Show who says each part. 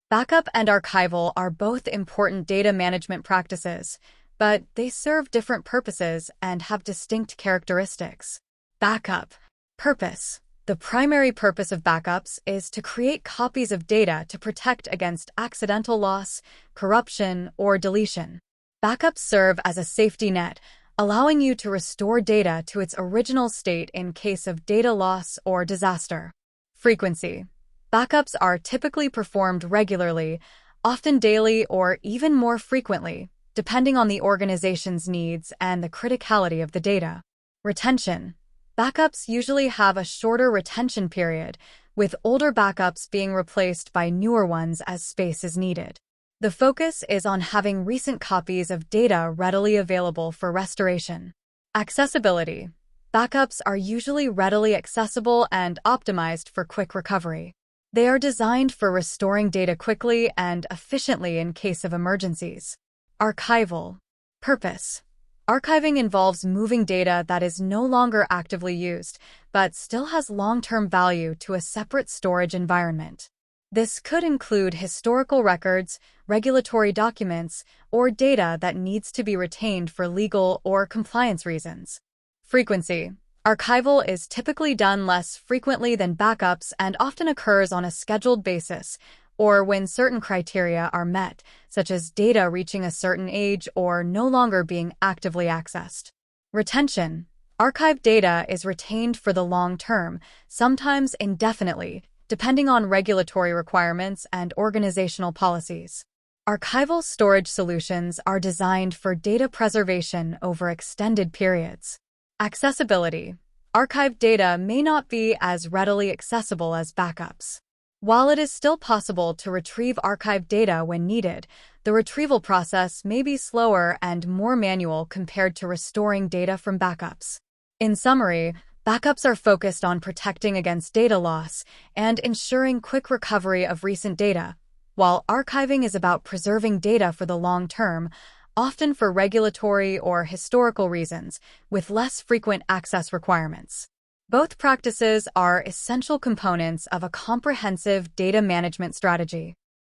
Speaker 1: Backup and archival are both important data management practices, but they serve different purposes and have distinct characteristics. Backup. Purpose. The primary purpose of backups is to create copies of data to protect against accidental loss, corruption, or deletion. Backups serve as a safety net, allowing you to restore data to its original state in case of data loss or disaster. Frequency. Backups are typically performed regularly, often daily or even more frequently, depending on the organization's needs and the criticality of the data. Retention. Backups usually have a shorter retention period, with older backups being replaced by newer ones as space is needed. The focus is on having recent copies of data readily available for restoration. Accessibility. Backups are usually readily accessible and optimized for quick recovery. They are designed for restoring data quickly and efficiently in case of emergencies. Archival. Purpose. Archiving involves moving data that is no longer actively used, but still has long-term value to a separate storage environment. This could include historical records, regulatory documents, or data that needs to be retained for legal or compliance reasons. Frequency. Archival is typically done less frequently than backups and often occurs on a scheduled basis, or when certain criteria are met, such as data reaching a certain age or no longer being actively accessed. Retention. Archived data is retained for the long term, sometimes indefinitely, depending on regulatory requirements and organizational policies. Archival storage solutions are designed for data preservation over extended periods. Accessibility. Archived data may not be as readily accessible as backups. While it is still possible to retrieve archived data when needed, the retrieval process may be slower and more manual compared to restoring data from backups. In summary, backups are focused on protecting against data loss and ensuring quick recovery of recent data, while archiving is about preserving data for the long term, often for regulatory or historical reasons, with less frequent access requirements. Both practices are essential components of a comprehensive data management strategy.